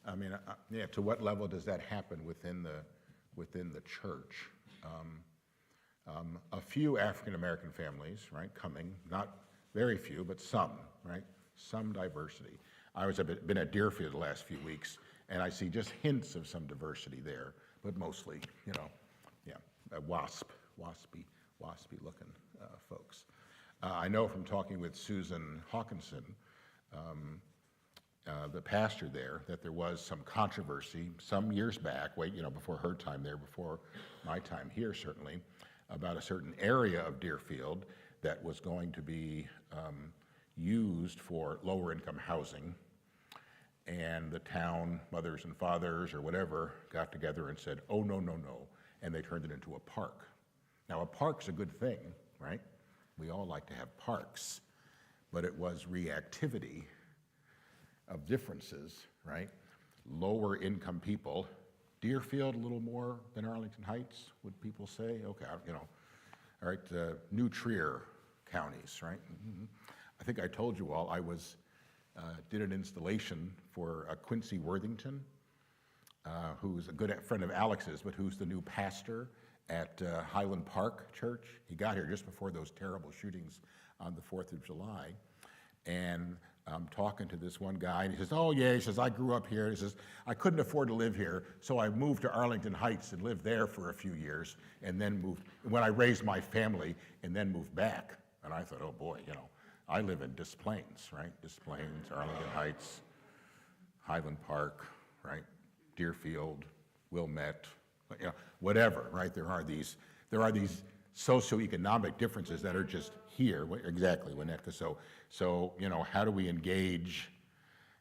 I mean, yeah, to what level does that happen within the church? A few African-American families, right, coming, not very few, but some, right? Some diversity. I've been at Deerfield the last few weeks, and I see just hints of some diversity there, but mostly, you know, yeah, waspy looking folks. I know from talking with Susan Hawkinson, the pastor there, that there was some controversy some years back, you know, before her time there, before my time here certainly, about a certain area of Deerfield that was going to be used for lower income housing. And the town mothers and fathers or whatever got together and said, oh, no, and they turned it into a park. Now, a park's a good thing, right? We all like to have parks, but it was reactivity of differences, right? Lower income people, Deerfield a little more than Arlington Heights, would people say? Okay, you know, all right, New Trier counties, right? I think I told you all, I did an installation for Quincy Worthington, who's a good friend of Alex's, but who's the new pastor at Highland Park Church. He got here just before those terrible shootings on the 4th of July. And I'm talking to this one guy, and he says, oh yeah, he says, I grew up here. He says, I couldn't afford to live here, so I moved to Arlington Heights and lived there for a few years, and then moved, when I raised my family, and then moved back. And I thought, oh boy, you know, I live in Des Plaines, right? Des Plaines, Arlington Heights, Highland Park, right? Deerfield, Wilmette, you know, whatever, right? There are these socioeconomic differences that are just here, exactly, Winnetka. So, you know, how do we engage,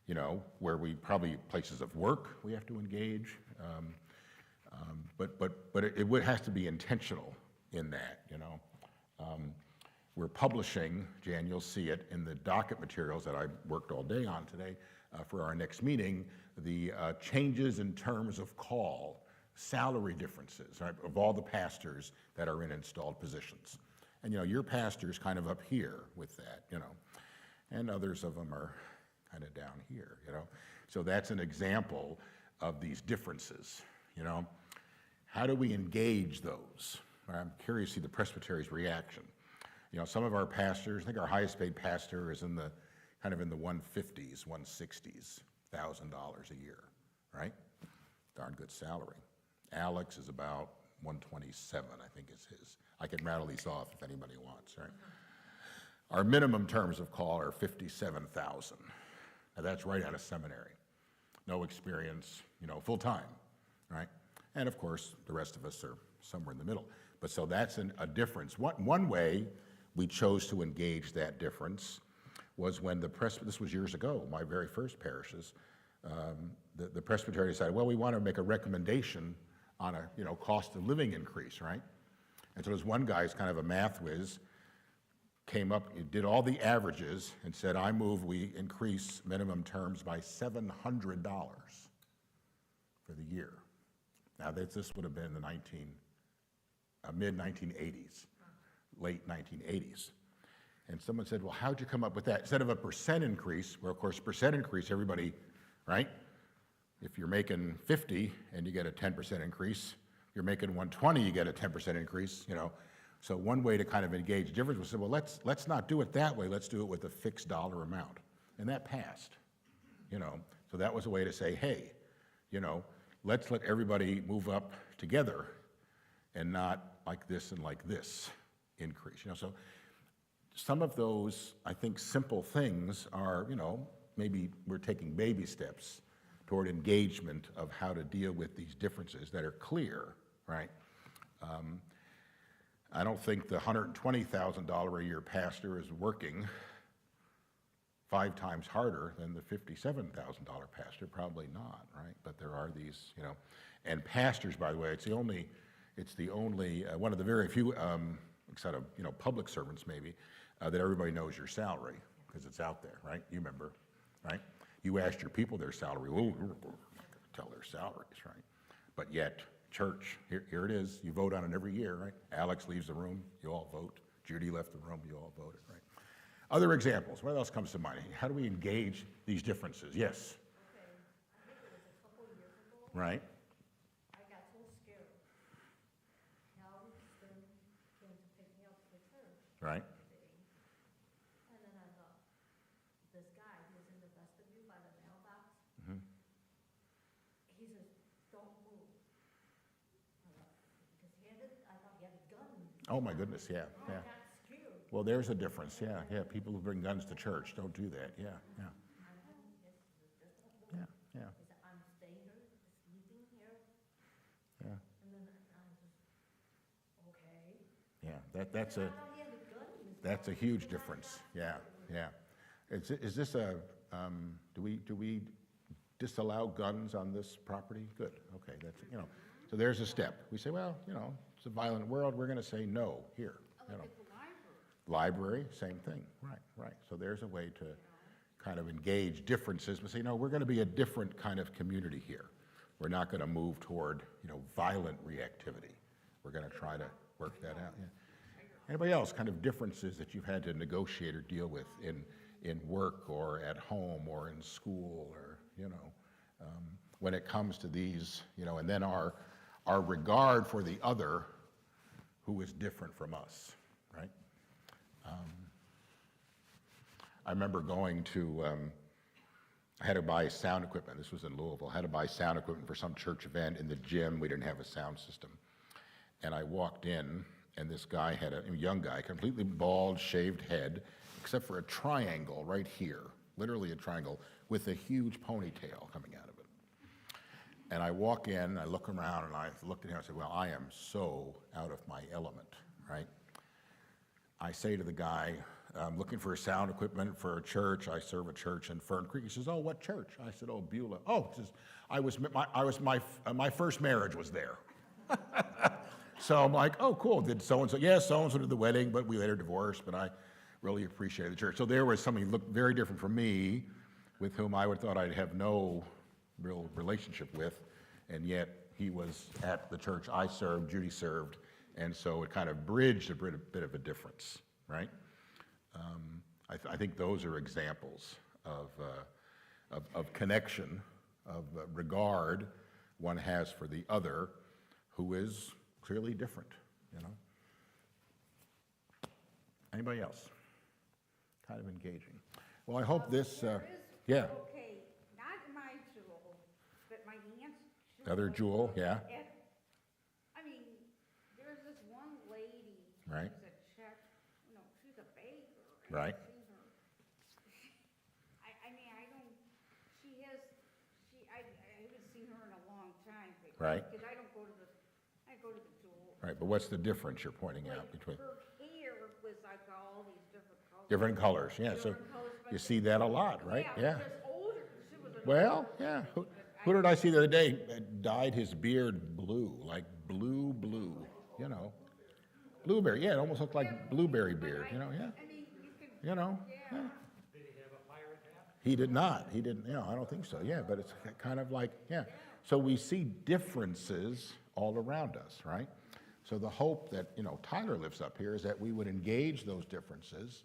you know, where we probably, places of work we have to engage, but it has to be intentional in that, you know. We're publishing, Jan, you'll see it in the docket materials that I worked all day on today for our next meeting, the changes in terms of call, salary differences, right, of all the pastors that are in installed positions. And, you know, your pastor's kind of up here with that, you know, and others of them are kind of down here, you know. So that's an example of these differences, you know. How do we engage those? I'm curious to see the presbytery's reaction. You know, some of our pastors, I think our highest paid pastor is in the, kind of in the 150s, 160s, $1,000 a year, right? Darn good salary. Alex is about 127, I think is his. I can rattle these off if anybody wants, right? Our minimum terms of call are 57,000. Now that's right out of seminary. No experience, you know, full-time, right? And of course, the rest of us are somewhere in the middle. But so that's a difference. One way we chose to engage that difference was when this was years ago, my very first parishes, the Presbyterian decided, well, we want to make a recommendation on a, you know, cost of living increase, right? And so there's one guy who's kind of a math whiz, came up, he did all the averages and said, I move we increase minimum terms by $700 for the year. Now this would have been the mid-1980s, late 1980s. And someone said, well, how'd you come up with that? Instead of a percent increase, where of course percent increase, everybody, right? If you're making 50 and you get a 10% increase, you're making 120, you get a 10% increase, you know. So one way to kind of engage difference was, well, let's not do it that way. Let's do it with a fixed dollar amount. And that passed, you know. So that was a way to say, hey, you know, let's let everybody move up together and not like this and like this increase, you know. So some of those, I think, simple things are, you know, maybe we're taking baby steps toward engagement of how to deal with these differences that are clear, right? I don't think the $120,000 a year pastor is working 5 times harder than the $57,000 pastor, probably not, right? But there are these, you know, and pastors, by the way, it's the only one of the very few, except of, you know, public servants maybe, that everybody knows your salary because it's out there, right? You remember, right? You asked your people their salary, well, tell their salaries, right? But yet, church, here it is. You vote on it every year, right? Alex leaves the room, you all vote. Judy left the room, you all voted, right? Other examples, what else comes to mind? How do we engage these differences? Yes? Okay, I think it was a couple years ago. Right? I got so scared. Arlington came to pick me up for church. Right? And then I thought, this guy who was in the vestibule by the mailbox, Mhm. he says, don't move. Because I thought he had a gun. Oh my goodness, yeah, I yeah. got scared. Well, there's a difference, yeah, yeah. People who bring guns to church don't do that, yeah, yeah, yeah, yeah, He said, I'm staying here, sleeping here. yeah, And then I just, okay. yeah. That's a, I thought he had a gun in his that's a huge difference, yeah, yeah. Is this a, do we disallow guns on this property? Good, okay, that's, you know, so there's a step. We say, well, you know, it's a violent world, we're gonna say no here, you know. Library, same thing, right. So there's a way to kind of engage differences, but say, no, we're gonna be a different kind of community here. We're not gonna move toward, you know, violent reactivity. We're gonna try to work that out, yeah. Anybody else, kind of differences that you've had to negotiate or deal with in work or at home or in school or, you know, when it comes to these, you know, and then our regard for the other who is different from us, right? I remember going to, I had to buy sound equipment. This was in Louisville. I had to buy sound equipment for some church event in the gym. We didn't have a sound system. And I walked in, and this guy had a young guy, completely bald, shaved head, except for a triangle right here, literally a triangle, with a huge ponytail coming out of it. And I walk in, I look around, and I looked at him, I said, well, I am so out of my element, right? I say to the guy, I'm looking for sound equipment for a church. I serve a church in Fern Creek. He says, oh, what church? I said, oh, Beulah. Oh, my first marriage was there. So I'm like, oh, cool. Did so-and-so? Yes, so-and-so did the wedding, but we later divorced, but I really appreciated the church. So there was somebody who looked very different from me, with whom I would thought I'd have no real relationship with, and yet he was at the church I served, Judy served, and so it kind of bridged a bit of a difference, right? I think those are examples of connection, of regard one has for the other who is clearly different, you know? Anybody else? Kind of engaging. Well, I hope this, There is- yeah, Okay, not my jewel, but my aunt's jewel. other jewel, yeah, And, I mean, there's this one lady. Right. She's a Czech, no, she's a baker. and Right. I've seen her. I mean, I don't, she has, I haven't seen her in a long time. Right. Because I go to the jewel. right, but what's the difference you're pointing out Like, between? her hair was like all these different colors. Different colors, yeah, so Different colors, but you see that a lot, right? Yeah. Just older, she was an Well, older yeah, lady, who but did I see the other day that dyed his beard blue, like blue, you know? Blueberry, yeah, it almost looked like blueberry beard, you know, yeah, I mean, you could, you know? yeah. Yeah. He did not. He didn't, I don't think so, yeah, but it's kind of like, yeah. So we see differences all around us, right? So the hope that, Tyler lifts up here is that we would engage those differences,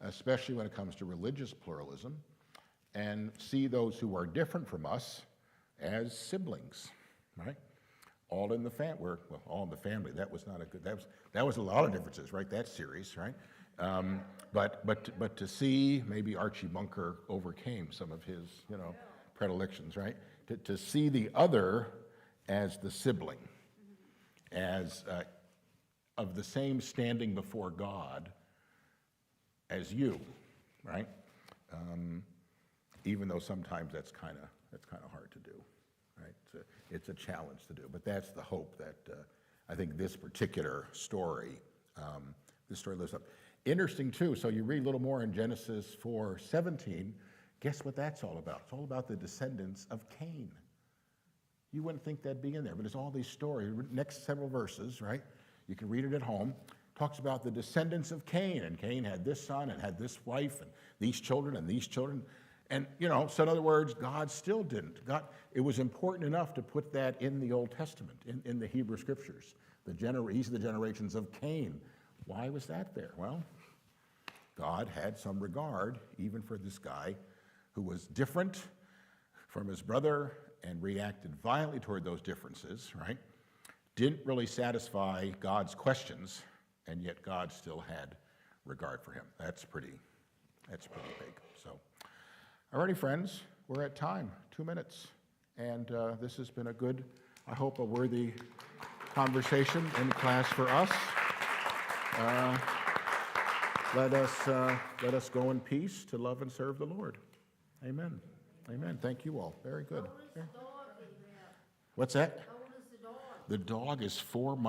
especially when it comes to religious pluralism, and see those who are different from us as siblings, right? All in the all in the family. That was not a good, that was a lot of differences, right? That series, right? But to see maybe Archie Bunker overcame some of his, predilections, right? To see the other as the sibling, as of the same standing before God as you, right? Even though sometimes that's kind of hard to do, right? It's a challenge to do, but that's the hope that I think this particular story, lives up. Interesting too. So you read a little more in Genesis 4:17. Guess what that's all about? It's all about the descendants of Cain. You wouldn't think that'd be in there, but there's all these stories. Next several verses, right? You can read it at home. Talks about the descendants of Cain, and Cain had this son and had this wife and these children and these children. And, so in other words, God still didn't. It was important enough to put that in the Old Testament, in the Hebrew Scriptures. These are the generations of Cain. Why was that there? Well, God had some regard even for this guy who was different from his brother and reacted violently toward those differences, right? Didn't really satisfy God's questions, and yet God still had regard for him. That's pretty big. So, alrighty, friends, we're at time, 2 minutes. And this has been I hope a worthy conversation in class for us. Let us go in peace to love and serve the Lord. Amen. Amen. Thank you all. Very good. How old is the dog, Amen? What's that? How old is the dog? The dog is 4 months.